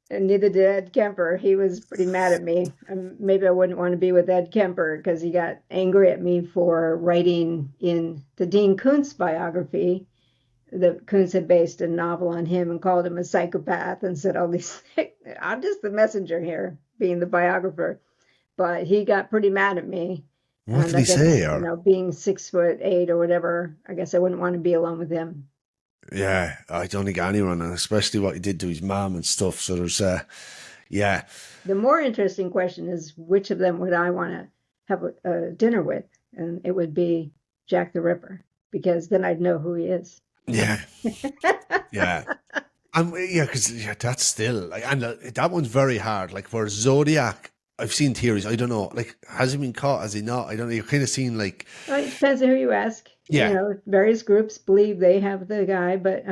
And neither did Ed Kemper. He was pretty mad at me. Maybe I wouldn't want to be with Ed Kemper because he got angry at me for writing in the Dean Koontz biography. The Koontz had based a novel on him and called him a psychopath and said all these things. I'm just the messenger here, being the biographer. But he got pretty mad at me. What And did I he say? guess, Or being 6'8" or whatever, I guess I wouldn't want to be alone with him. yeah, I don't think anyone, and especially what he did to his mom and stuff. So there's, yeah, The more interesting question is which of them would I want to have a dinner with, and it would be Jack the Ripper, because then I'd know who he is. Yeah. Yeah. Yeah, because that's still like, and that one's very hard. Like for Zodiac, I've seen theories. I don't know. Like, has he been caught? Has he not? I don't know. You're kind of seeing like, Well, it depends on who you ask. You yeah, know, various groups believe they have the guy, but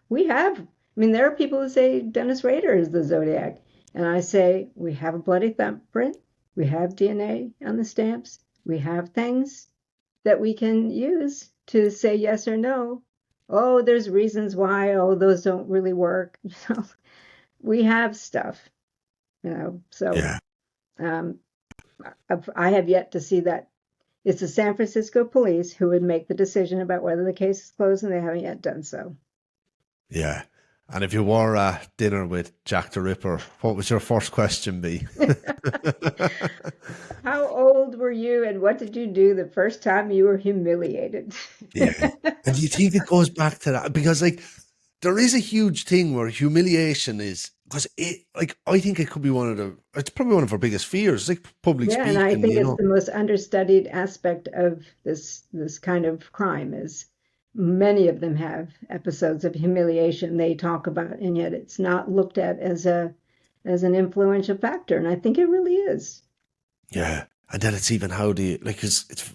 we have. I mean, there are people who say Dennis Rader is the Zodiac, and I say we have a bloody thumbprint, we have DNA on the stamps, we have things that we can use to say yes or no. Oh, there's reasons why. Oh, those don't really work. You know, we have stuff. You know, so yeah, um, I have yet to see that. It's the San Francisco police who would make the decision about whether the case is closed, and they haven't yet done so. yeah. And if you were at dinner with Jack the Ripper, what would your first question be? How old were you, and what did you do the first time you were humiliated? Yeah. And do you think it goes back to that? Because like there is a huge thing where humiliation is, because it, like, I think it could be it's probably one of our biggest fears, like public Yeah, and I speaking, think you it's know? the most understudied aspect of this kind of crime is many of them have episodes of humiliation they talk about, and yet it's not looked at as an influential factor, and I think it really is. Yeah. And then it's even how do you, like, 'cause it's,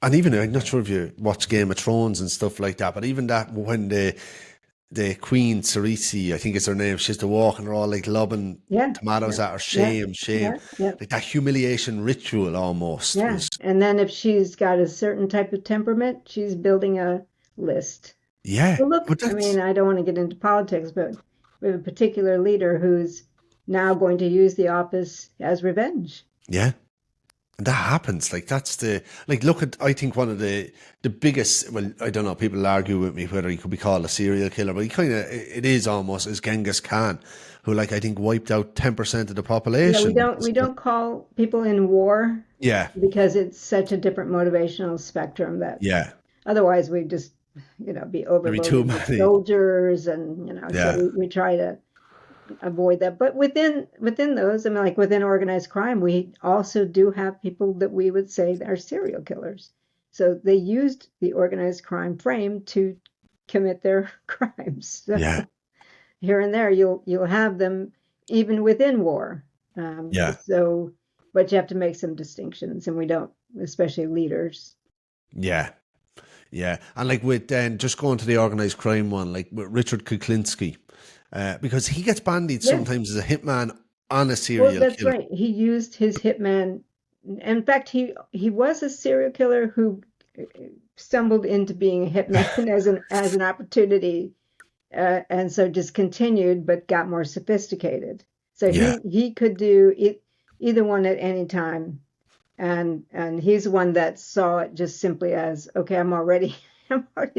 and even, I'm not sure if you watch Game of Thrones and stuff like that, but even that when the Queen, Cersei, I think it's her name, she has to walk and they're all like lobbing Yeah, tomatoes yeah, at her, yeah, shame, shame. yeah, yeah, Like that humiliation ritual almost yeah. was, And then if she's got a certain type of temperament, she's building a list. yeah. Well, look, But I mean, that's, I don't want to get into politics, but we have a particular leader who's now going to use the office as revenge. yeah. And that happens. Like that's the, like, look at, I think one of the biggest, well, I don't know, people argue with me whether he could be called a serial killer, but he kind of, it is almost, is Genghis Khan, who, like, I think wiped out 10% of the Yeah, population we because of it. don't call people in war Yeah. because it's such a different motivational spectrum that Yeah. otherwise we'd just, you know, be There'd be too overloaded with many. soldiers, and you know, so Yeah. we try to avoid that. But within those, I mean, like within organized crime, we also do have people that we would say are serial killers. So they used the organized crime frame to commit their crimes. Yeah. So here and there, you'll have them even within war. Yeah. So, but you have to make some distinctions, and we don't, especially leaders. Yeah. Yeah. And like with then just going to the organized crime one, like with Richard Kuklinski, because he gets bandied Yeah. sometimes as a hitman and a Well, serial that's killer. right. He used his hitman. In fact, he was a serial killer who stumbled into being a hitman as an opportunity, and so just continued, but got more sophisticated. So Yeah. he could do either one at any time, and he's one that saw it just simply as, okay, I'm already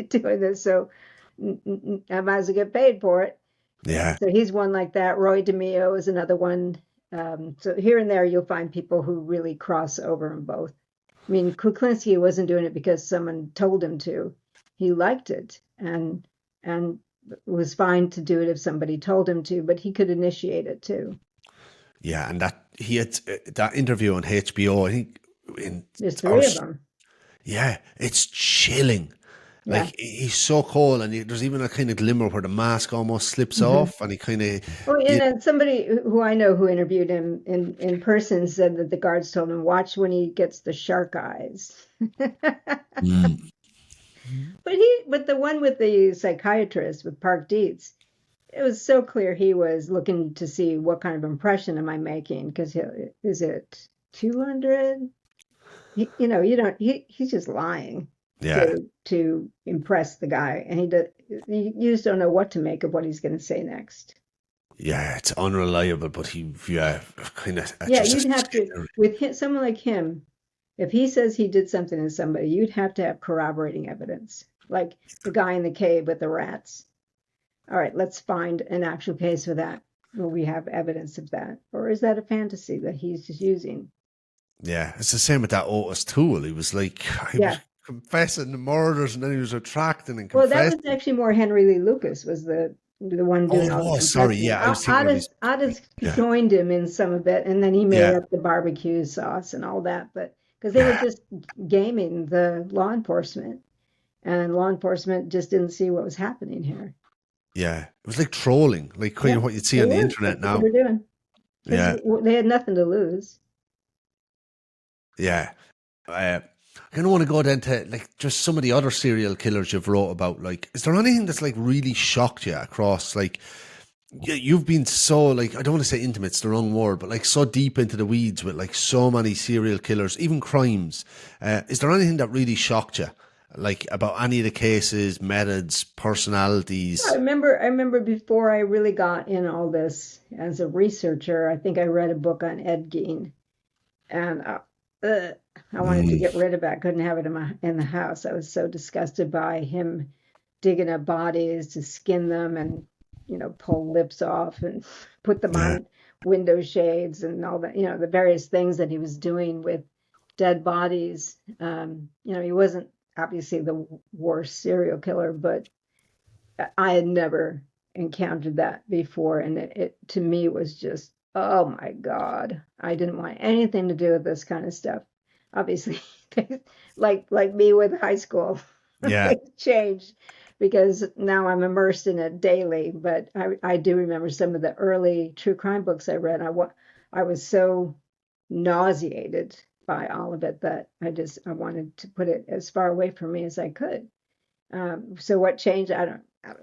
doing this, so I might as well get paid for it. Yeah. So he's one like that. Roy DeMeo is another one. So here and there, you'll find people who really cross over in both. I mean, Kuklinski wasn't doing it because someone told him to. He liked it and was fine to do it if somebody told him to, but he could initiate it too. Yeah. And that he had that interview on HBO, I think in There's or three of them. yeah, it's chilling. Yeah. Like he's so cold, and there's even a kind of glimmer where the mask almost slips Hmm. off, and he kind of, Oh, and you then somebody who I know who interviewed him in person said that the guards told him, watch when he gets the shark eyes. mm, But the one with the psychiatrist with Park Dietz, it was so clear he was looking to see what kind of impression am I making, because is it 200? You know, he's just lying yeah, to impress the guy, and you just don't know what to make of what he's going to say next. yeah, it's unreliable, but he, yeah, kind of Yeah, just you'd have to, a, with someone like him, if he says he did something to somebody, you'd have to have corroborating evidence, like the guy in the cave with the rats. All right, let's find an actual case for that. Will we have evidence of that? Or is that a fantasy that he's just using? yeah. It's the same with that Otis Toole. He was Yeah. confessing the murders, and then he was retracting and Well, that was confessing. actually more Henry Lee Lucas was the one Oh, doing it all the was. Sorry, confessing. yeah, I was thinking of his. Otis Yeah, joined him in some of it, and then he made yeah, up the barbecue sauce and all that. But because they were just gaming the law enforcement, and law enforcement just didn't see what was happening here. Yeah. It was like trolling, like kind Yeah, of what you'd see it on the was. internet That's what they now. were doing because Yeah. they had nothing to lose. Yeah. I kind of want to go then to like just some of the other serial killers you've wrote about. Like, is there anything that's like really shocked you across like you've been so like I don't want to say intimate, it's the wrong word, but like so deep into the weeds with like so many serial killers, even crimes. Is there anything that really shocked you, like about any of the cases, methods, I personalities? remember, I remember before I really got in all this as a researcher, I think I read a book on Ed Gein, and uh, I wanted to Mm, get rid of it. I couldn't have it in the house. I was so disgusted by him digging up bodies to skin them and pull lips off and put them yeah, on window shades and all that. The various things that he was doing with dead bodies. He wasn't obviously the worst serial killer, but I had never encountered that before, and it to me was just, oh my God, I didn't want anything to do with this kind of stuff. Obviously, like me with high school, yeah, it changed because now I'm immersed in it daily. But I do remember some of the early true crime books I read. I was so nauseated by all of it that I wanted to put it as far away from me as I could. So what changed? I don't know.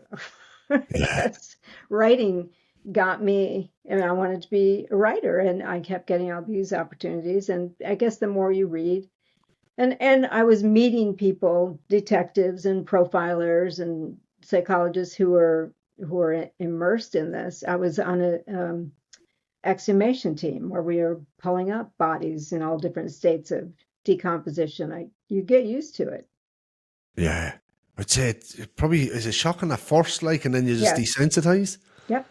I yeah, guess writing got me, and I wanted to be a writer, and I kept getting all these opportunities. And I guess the more you read, and I was meeting people, detectives and profilers and psychologists who were immersed in this. I was on a exhumation team where we were pulling up bodies in all different states of decomposition. You get used to it. yeah. I'd say it probably is a shocking at first, like, and then you just Yes. desensitize. Yep.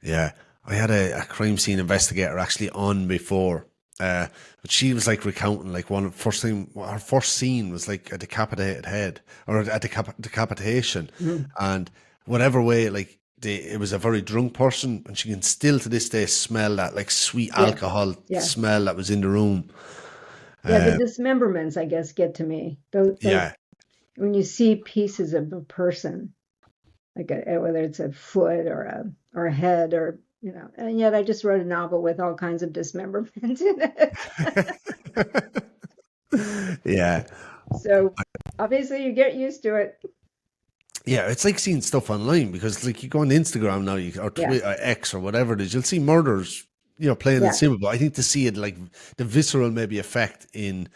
Yeah, I had a crime scene investigator actually on before, but she was like recounting like one first thing. Her first scene was like a decapitated head or a decapitation, Mhm. and whatever way like it was a very drunk person, and she can still to this day smell that like sweet Yes. alcohol Yes. smell that was in the room. Yeah, the Uh, dismemberments, I guess, get to me. Those yeah, when you see pieces of a person, whether it's a foot or a head and yet I just wrote a novel with all kinds of dismemberment in it. yeah. So obviously you get used to it. Yeah, it's like seeing stuff online because, like, you go on Instagram now, or Yeah. Twitter, or X, or whatever it is, you'll see murders, plain and Yeah. simple. But I think to see it like the visceral maybe effect in,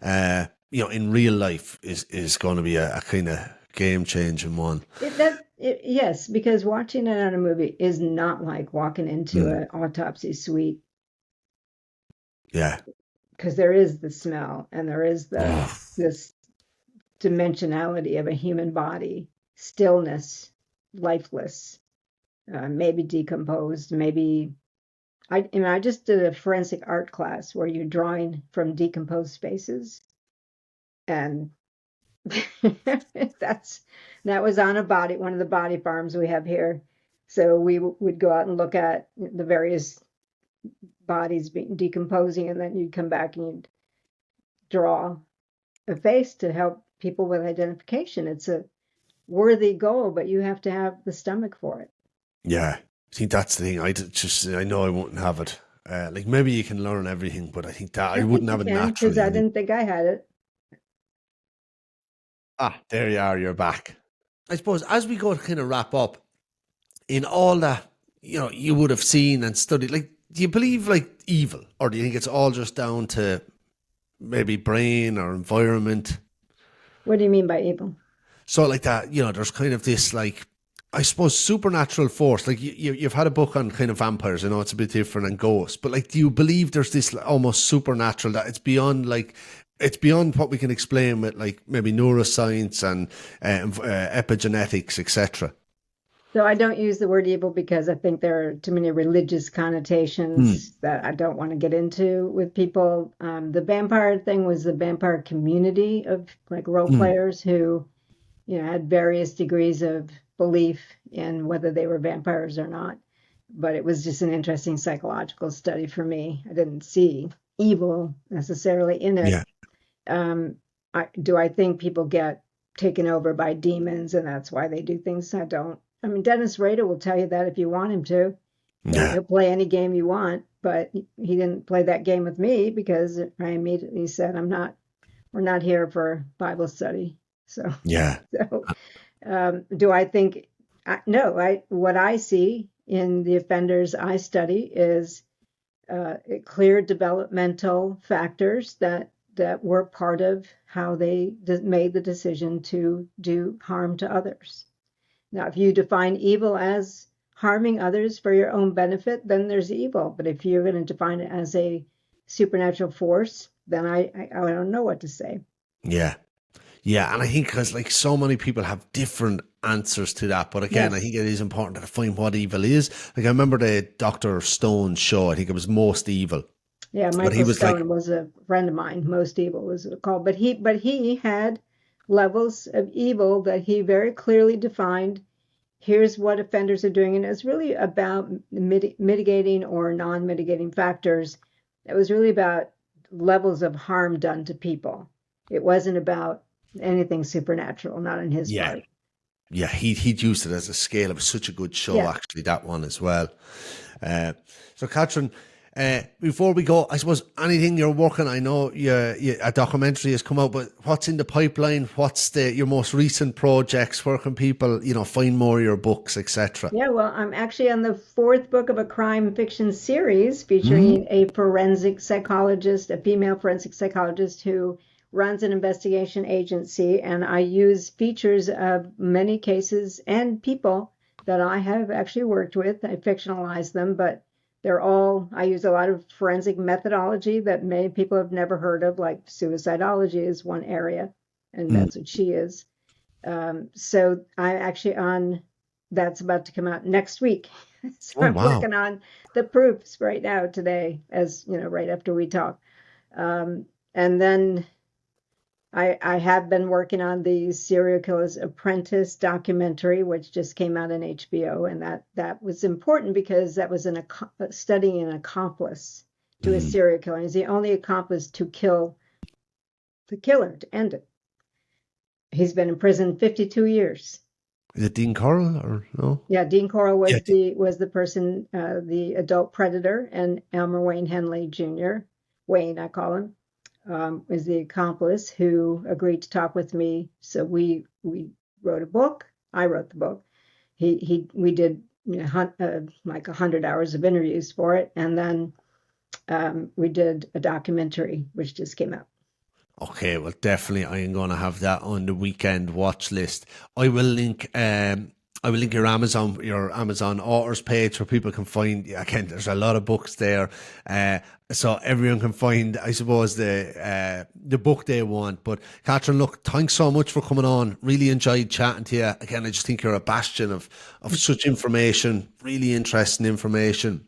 in real life is going to be a kind of game changing one. Yes, because watching it on a movie is not like walking into Mm. an autopsy suite Yeah, because there is the smell and there is this dimensionality of a human body, stillness, lifeless, maybe decomposed, maybe. I just did a forensic art class where you're drawing from decomposed spaces, and that's that was on a body, one of the body farms we have here. So we would go out and look at the various bodies being decomposing, and then you'd come back and you'd draw a face to help people with identification. It's a worthy goal, but you have to have the stomach for it. yeah. I think that's the thing. I know I won't have it. Like maybe you can learn everything, but I think that I I think wouldn't you have it can because naturally. I I think didn't think I had it. there you are. You're back. I suppose as we go to kind of wrap up, in all that you would have seen and studied, like, do you believe like evil, or do you think it's all just down to maybe brain or environment? What do you mean by evil? So like that, there's kind of this like, I suppose, supernatural force. Like you've had a book on kind of vampires. I know it's a bit different than ghosts, but like, do you believe there's this like, almost supernatural that it's beyond what we can explain with like maybe neuroscience and epigenetics, etc. So I don't use the word evil because I think there are too many religious Hmm. connotations that I don't want to get into with people. The vampire thing was the vampire community of like role Hmm. players who, had various degrees of belief in whether they were vampires or not. But it was just an interesting psychological study for me. I didn't see. evil necessarily in it. Yeah. Do I think people get taken over by demons and that's why they do things? I don't. I mean, Dennis Rader will tell you that if you want him to. Yeah. He'll play any game you want, but he didn't play that game with me because I immediately said, we're not here for Bible study. So, Yeah. so do I think, no, what I see in the offenders I study is clear developmental factors that were part of how they made the decision to do harm to others. Now, if you define evil as harming others for your own benefit, then there's evil. But if you're going to define it as a supernatural force, then I don't know what to say. Yeah. Yeah, and I think because like so many people have different answers to that, but again, I Yes. think it is important to define what evil is. Like I remember the Dr. Stone show. I think it was Most Evil, Yeah, but he Michael was like, Stone was a friend of mine. Most evil was called, but he had levels of evil that he very clearly defined. Here's what offenders are doing, and it's really about mitigating or non-mitigating factors. It was really about levels of harm done to people. It wasn't about anything supernatural, not on his yeah, part. yeah, he'd used it as a scale. It was such a good show, Yeah. actually, that one as well. Uh, so, Catherine, before we go, I suppose anything you're working. I know a documentary has come out, but what's in the pipeline? What's your most recent projects? Where can people, find more of your books, etc.? Yeah, well, I'm actually on the fourth book of a crime fiction series Mm-hmm. featuring a forensic psychologist, a female forensic psychologist who runs an investigation agency. And I use features of many cases and people that I have actually worked with. I fictionalize them, but I use a lot of forensic methodology that many people have never heard of, like suicidology is one area, and that's what she is. So I'm actually on, that's about to come out next week. So Oh I'm wow. working on the proofs right now today, as you know, right after we talk. And then I have been working on the Serial Killer's Apprentice documentary, which just came out on HBO, and that was important because that was studying an accomplice to a Mm. serial killer. He's the only accomplice to kill the killer to end it. He's been in prison 52 years. Is it Dean Corll or no? Yeah, Dean Corll Yeah. was the person, the adult predator, and Elmer Wayne Henley Jr., Wayne, I call him, is the accomplice who agreed to talk with me. So we wrote a book. I wrote the book. We did like 100 hours of interviews for it, and then we did a documentary which just came out. Okay, well, definitely, I am going to have that on the weekend watch list. I will link. I will link your Amazon authors page where people can find. Again, there's a lot of books there, so everyone can find, I suppose, the book they want. But Catherine, look, thanks so much for coming on. Really enjoyed chatting to you. Again, I just think you're a bastion of such information, really interesting information.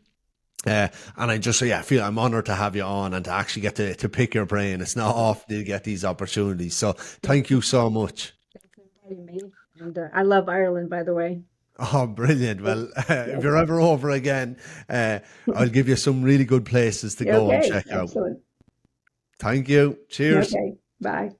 And I just, yeah, I feel I'm honored to have you on and to actually get to pick your brain. It's not often you get these opportunities. So thank you so much. Thanks for inviting me. And I love Ireland, by the way. Oh, brilliant. Well, if Yes. you're ever over again, I'll give you some really good places to go and Okay. check out. Excellent. Thank you. Cheers. Okay. Bye.